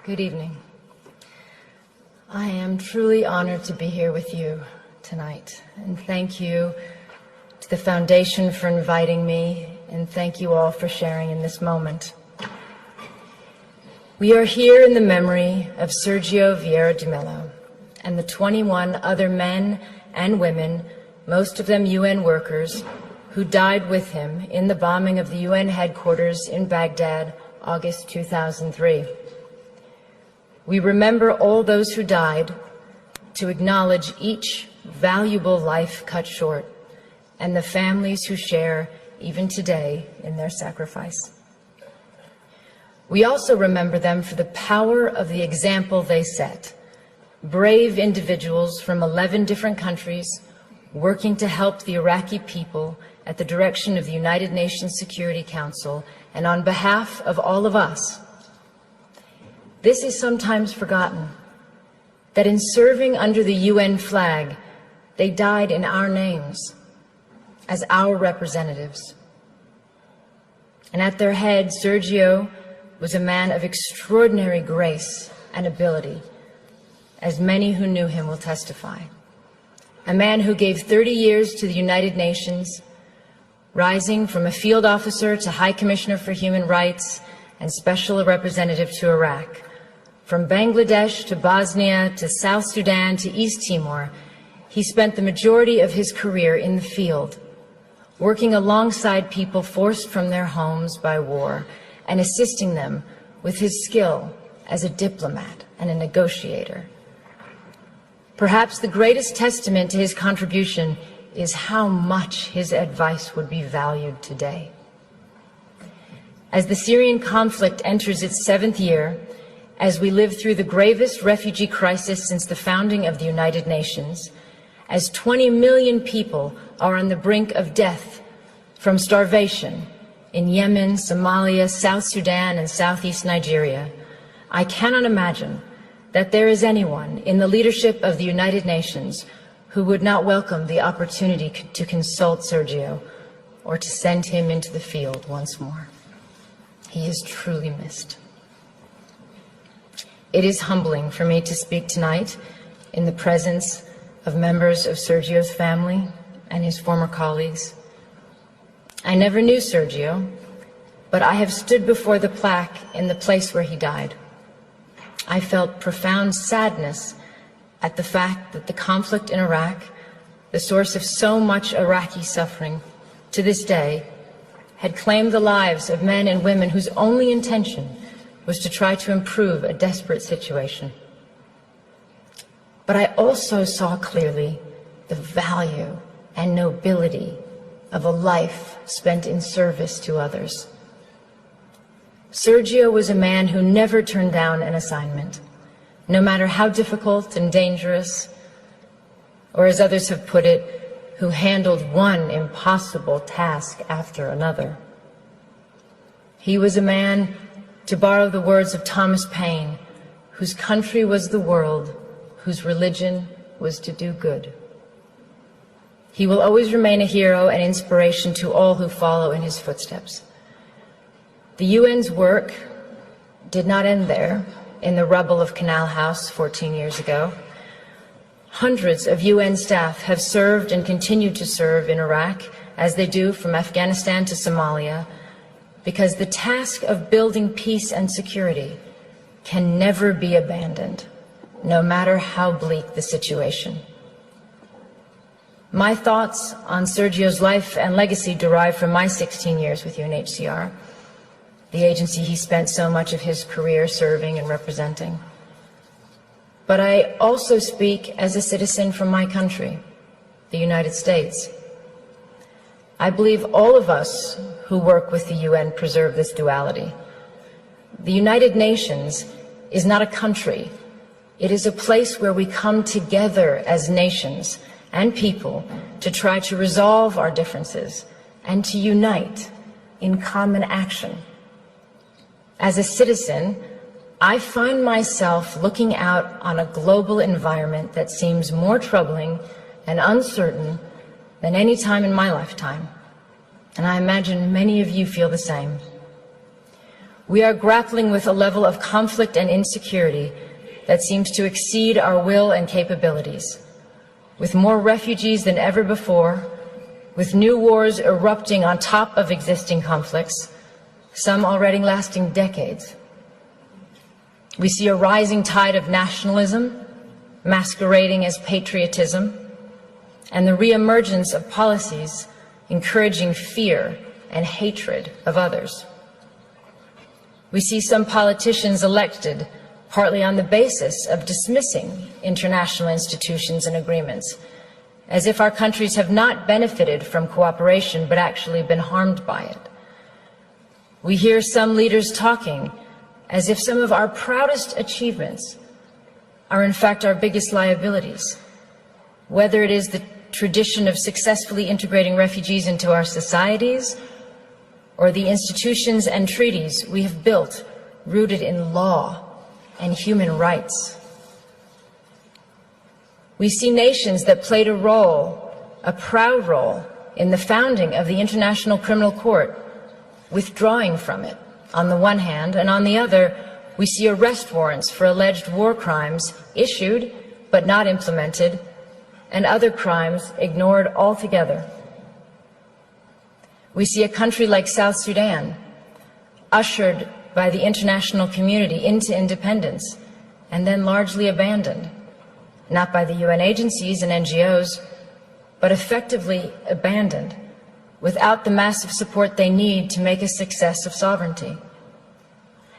Good evening. I am truly honored to be here with you tonight, and thank you to the Foundation for inviting me, and thank you all for sharing in this moment. We are here in the memory of Sergio Vieira de Mello and the 21 other men and women, most of them UN workers, who died with him in the bombing of the UN headquarters in Baghdad, August 2003. We remember all those who died to acknowledge each valuable life cut short and the families who share, even today, in their sacrifice. We also remember them for the power of the example they set. Brave individuals from 11 different countries working to help the Iraqi people at the direction of the United Nations Security Council and on behalf of all of us. This is sometimes forgotten, that in serving under the UN flag, they died in our names, as our representatives. And at their head, Sergio was a man of extraordinary grace and ability, as many who knew him will testify. A man who gave 30 years to the United Nations, rising from a field officer to High Commissioner for Human Rights and Special Representative to Iraq. From Bangladesh to Bosnia to South Sudan to East Timor, he spent the majority of his career in the field, working alongside people forced from their homes by war and assisting them with his skill as a diplomat and a negotiator. Perhaps the greatest testament to his contribution is how much his advice would be valued today. As the Syrian conflict enters its 7th year, as we live through the gravest refugee crisis since the founding of the United Nations, as 20 million people are on the brink of death from starvation in Yemen, Somalia, South Sudan, and Southeast Nigeria, I cannot imagine that there is anyone in the leadership of the United Nations who would not welcome the opportunity to consult Sergio or to send him into the field once more. He is truly missed. It is humbling for me to speak tonight in the presence of members of Sergio's family and his former colleagues. I never knew Sergio, but I have stood before the plaque in the place where he died. I felt profound sadness at the fact that the conflict in Iraq, the source of so much Iraqi suffering to this day, had claimed the lives of men and women whose only intention was to try to improve a desperate situation. But I also saw clearly the value and nobility of a life spent in service to others. Sergio was a man who never turned down an assignment, no matter how difficult and dangerous, or as others have put it, who handled one impossible task after another. He was a man, to borrow the words of Thomas Paine, whose country was the world, whose religion was to do good. He will always remain a hero and inspiration to all who follow in his footsteps. The UN's work did not end there, in the rubble of Canal House 14 years ago. Hundreds of UN staff have served and continue to serve in Iraq, as they do from Afghanistan to Somalia, because the task of building peace and security can never be abandoned, no matter how bleak the situation. My thoughts on Sergio's life and legacy derive from my 16 years with UNHCR, the agency he spent so much of his career serving and representing. But I also speak as a citizen from my country, the United States. I believe all of us who work with the UN preserve this duality. The United Nations is not a country. It is a place where we come together as nations and people to try to resolve our differences and to unite in common action. As a citizen, I find myself looking out on a global environment that seems more troubling and uncertain than any time in my lifetime. And I imagine many of you feel the same. We are grappling with a level of conflict and insecurity that seems to exceed our will and capabilities, with more refugees than ever before, with new wars erupting on top of existing conflicts, some already lasting decades. We see a rising tide of nationalism, masquerading as patriotism, and the reemergence of policies encouraging fear and hatred of others. We see some politicians elected partly on the basis of dismissing international institutions and agreements, as if our countries have not benefited from cooperation but actually been harmed by it. We hear some leaders talking as if some of our proudest achievements are in fact our biggest liabilities, whether it is the tradition of successfully integrating refugees into our societies or the institutions and treaties we have built rooted in law and human rights. We see nations that played a role, a proud role, in the founding of the International Criminal Court, withdrawing from it on the one hand, and on the other, we see arrest warrants for alleged war crimes issued but not implemented, and other crimes ignored altogether. We see a country like South Sudan, ushered by the international community into independence and then largely abandoned, not by the UN agencies and NGOs, but effectively abandoned without the massive support they need to make a success of sovereignty.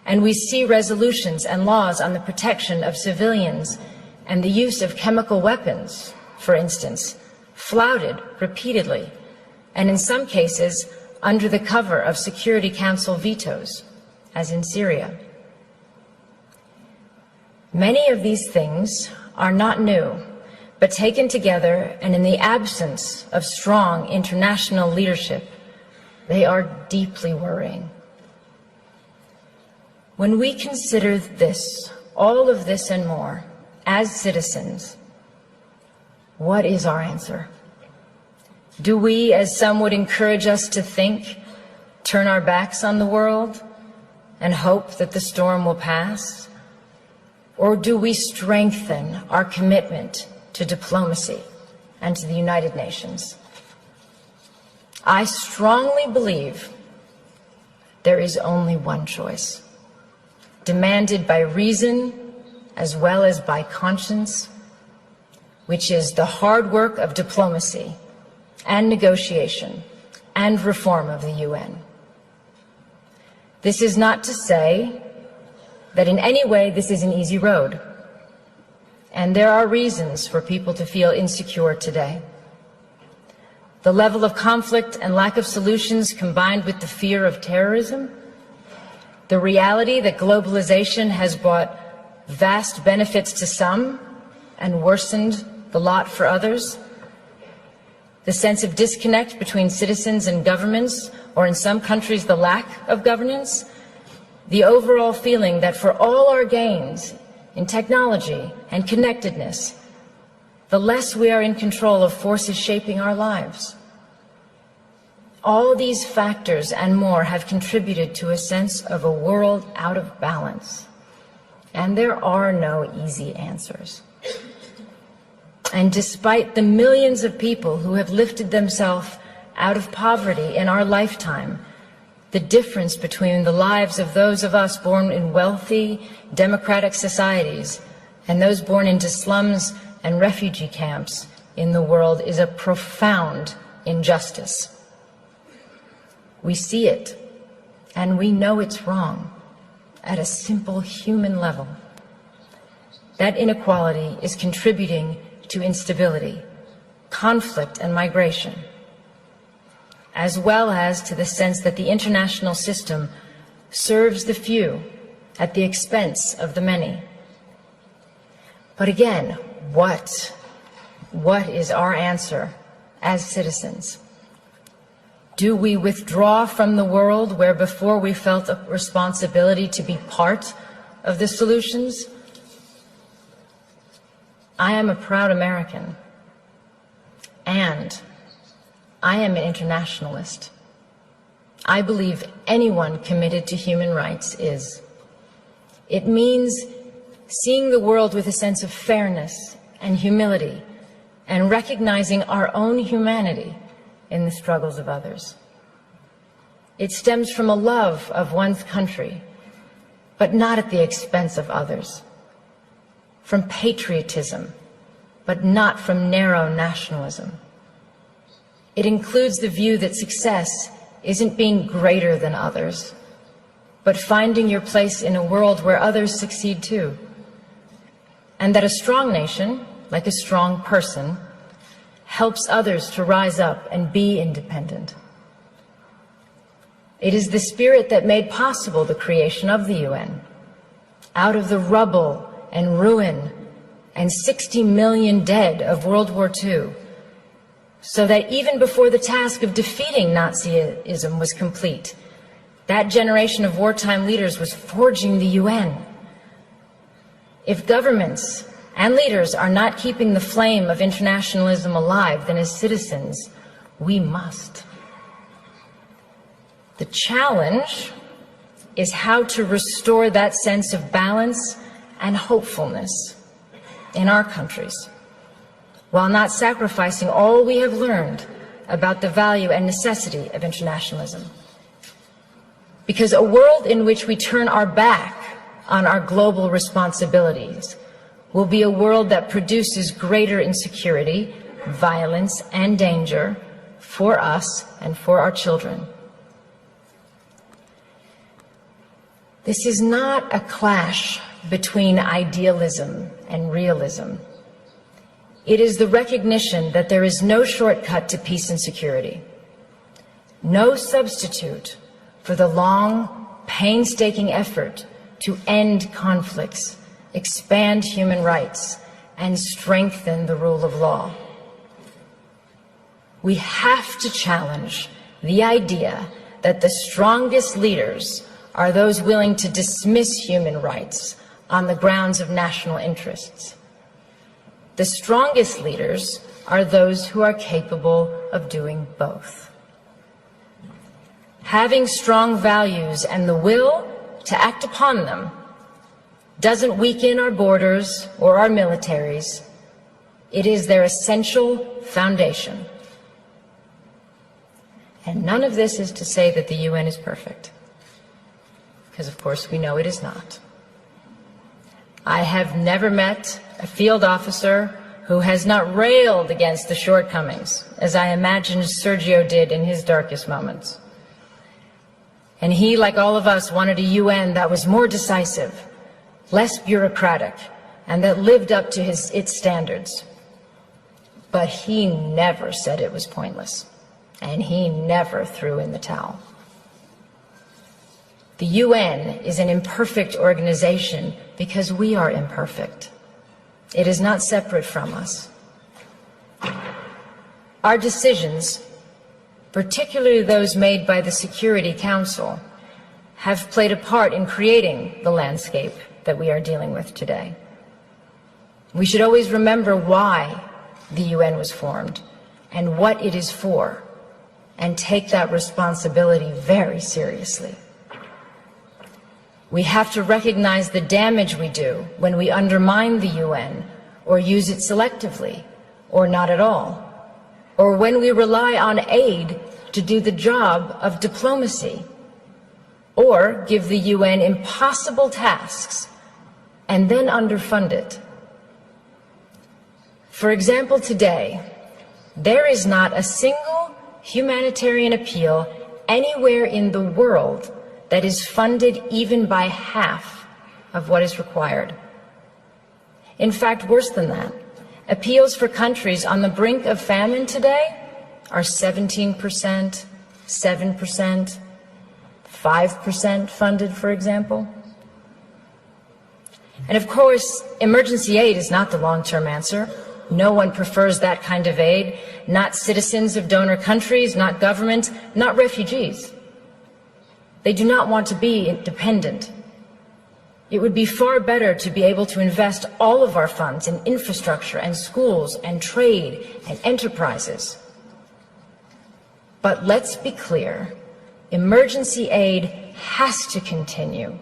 And we see resolutions and laws on the protection of civilians and the use of chemical weapons, for instance, flouted repeatedly, and in some cases under the cover of Security Council vetoes, as in Syria. Many of these things are not new, but taken together and in the absence of strong international leadership, they are deeply worrying. When we consider this, all of this and more, as citizens, what is our answer? Do we, as some would encourage us to think, turn our backs on the world and hope that the storm will pass? Or do we strengthen our commitment to diplomacy and to the United Nations? I strongly believe there is only one choice, demanded by reason as well as by conscience, which is the hard work of diplomacy and negotiation and reform of the UN. This is not to say that in any way this is an easy road, and there are reasons for people to feel insecure today. The level of conflict and lack of solutions combined with the fear of terrorism, the reality that globalization has brought vast benefits to some and worsened the lot for others, the sense of disconnect between citizens and governments, or in some countries the lack of governance, the overall feeling that for all our gains in technology and connectedness, the less we are in control of forces shaping our lives. All these factors and more have contributed to a sense of a world out of balance. And there are no easy answers. And despite the millions of people who have lifted themselves out of poverty in our lifetime, the difference between the lives of those of us born in wealthy, democratic societies and those born into slums and refugee camps in the world is a profound injustice. We see it, and we know it's wrong at a simple human level. That inequality is contributing to instability, conflict, and migration, as well as to the sense that the international system serves the few at the expense of the many. But again, what is our answer as citizens? Do we withdraw from the world where before we felt a responsibility to be part of the solutions? I am a proud American, and I am an internationalist. I believe anyone committed to human rights is. It means seeing the world with a sense of fairness and humility and recognizing our own humanity in the struggles of others. It stems from a love of one's country, but not at the expense of others. From patriotism, but not from narrow nationalism. It includes the view that success isn't being greater than others, but finding your place in a world where others succeed too. And that a strong nation, like a strong person, helps others to rise up and be independent. It is the spirit that made possible the creation of the UN. Out of the rubble and ruin and 60 million dead of World War II, so that even before the task of defeating Nazism was complete, that generation of wartime leaders was forging the UN. If governments and leaders are not keeping the flame of internationalism alive, then as citizens, we must. The challenge is how to restore that sense of balance and hopefulness in our countries, while not sacrificing all we have learned about the value and necessity of internationalism. Because a world in which we turn our back on our global responsibilities will be a world that produces greater insecurity, violence, and danger for us and for our children. This is not a clash between idealism and realism. It is the recognition that there is no shortcut to peace and security, no substitute for the long, painstaking effort to end conflicts, expand human rights, and strengthen the rule of law. We have to challenge the idea that the strongest leaders are those willing to dismiss human rights on the grounds of national interests. The strongest leaders are those who are capable of doing both. Having strong values and the will to act upon them doesn't weaken our borders or our militaries. It is their essential foundation. And none of this is to say that the UN is perfect, because of course we know it is not. I have never met a field officer who has not railed against the shortcomings, as I imagine Sergio did in his darkest moments. And he, like all of us, wanted a UN that was more decisive, less bureaucratic, and that lived up to its standards. But he never said it was pointless, and he never threw in the towel. The UN is an imperfect organization because we are imperfect. It is not separate from us. Our decisions, particularly those made by the Security Council, have played a part in creating the landscape that we are dealing with today. We should always remember why the UN was formed and what it is for, and take that responsibility very seriously. We have to recognize the damage we do when we undermine the UN or use it selectively or not at all, or when we rely on aid to do the job of diplomacy, or give the UN impossible tasks and then underfund it. For example, today, there is not a single humanitarian appeal anywhere in the world that is funded even by half of what is required. In fact, worse than that, appeals for countries on the brink of famine today are 17%, 7%, 5% funded, for example. And of course, emergency aid is not the long-term answer. No one prefers that kind of aid, not citizens of donor countries, not governments, not refugees. They do not want to be independent. It would be far better to be able to invest all of our funds in infrastructure and schools and trade and enterprises. But let's be clear, emergency aid has to continue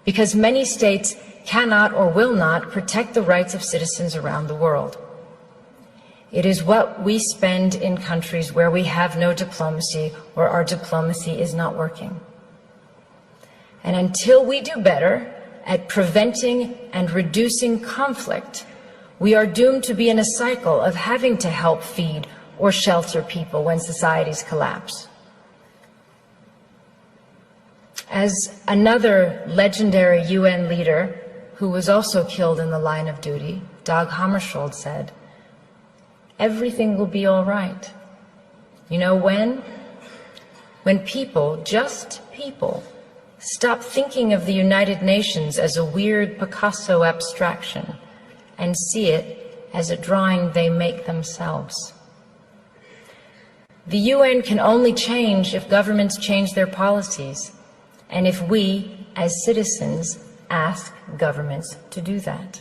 because many states cannot or will not protect the rights of citizens around the world. It is what we spend in countries where we have no diplomacy or our diplomacy is not working. And until we do better at preventing and reducing conflict, we are doomed to be in a cycle of having to help feed or shelter people when societies collapse. As another legendary UN leader who was also killed in the line of duty, Dag Hammarskjöld, said, "Everything will be all right." You know when? When people, just people, stop thinking of the United Nations as a weird Picasso abstraction and see it as a drawing they make themselves. The UN can only change if governments change their policies, and if we, as citizens, ask governments to do that.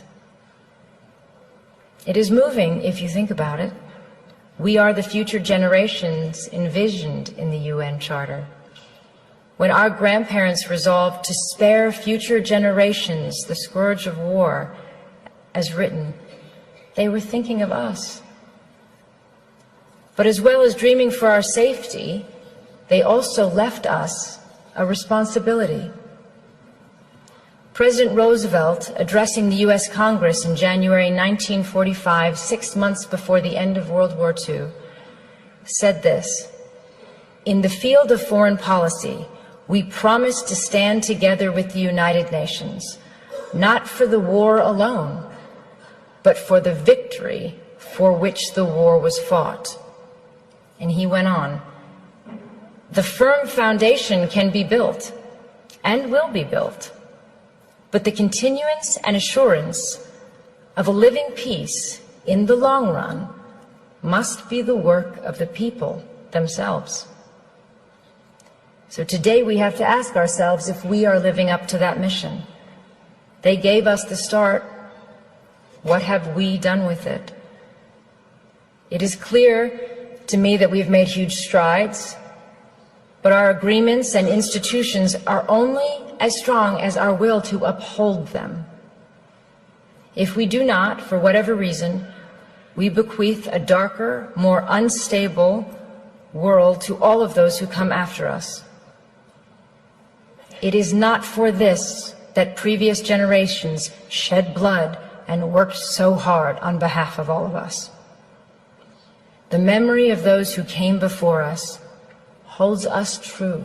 It is moving if you think about it. We are the future generations envisioned in the UN Charter. When our grandparents resolved to spare future generations the scourge of war, as written, they were thinking of us. But as well as dreaming for our safety, they also left us a responsibility. President Roosevelt, addressing the U.S. Congress in January 1945, 6 months before the end of World War II, said this: "In the field of foreign policy, we promise to stand together with the United Nations, not for the war alone, but for the victory for which the war was fought." And he went on, "The firm foundation can be built and will be built, but the continuance and assurance of a living peace in the long run must be the work of the people themselves." So today we have to ask ourselves if we are living up to that mission. They gave us the start. What have we done with it? It is clear to me that we've made huge strides, but our agreements and institutions are only as strong as our will to uphold them. If we do not, for whatever reason, we bequeath a darker, more unstable world to all of those who come after us. It is not for this that previous generations shed blood and worked so hard on behalf of all of us. The memory of those who came before us holds us true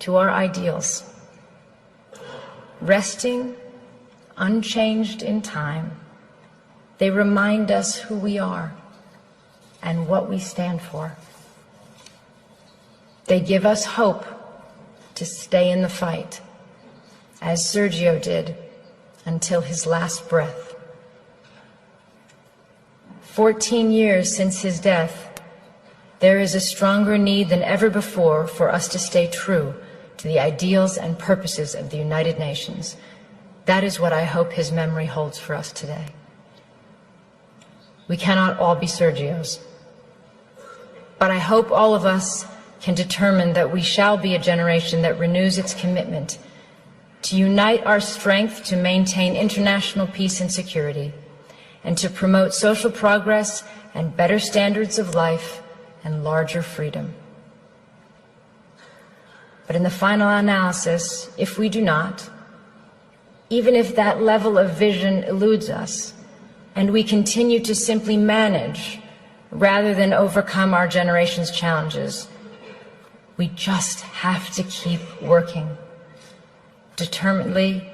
to our ideals, resting unchanged in time. They remind us who we are and what we stand for. They give us hope to stay in the fight, as Sergio did until his last breath. 14 years since his death, there is a stronger need than ever before for us to stay true to the ideals and purposes of the United Nations. That is what I hope his memory holds for us today. We cannot all be Sergios, but I hope all of us can determine that we shall be a generation that renews its commitment to unite our strength to maintain international peace and security, and to promote social progress and better standards of life and larger freedom. But in the final analysis, if we do not, even if that level of vision eludes us, and we continue to simply manage rather than overcome our generation's challenges, we just have to keep working determinedly,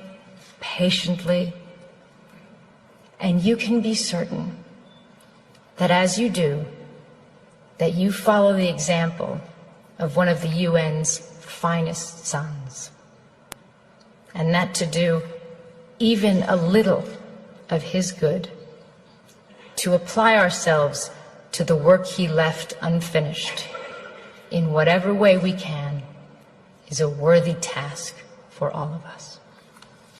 patiently, and you can be certain that as you do, that you follow the example of one of the UN's finest sons, and that to do even a little of his good, to apply ourselves to the work he left unfinished, in whatever way we can, is a worthy task for all of us.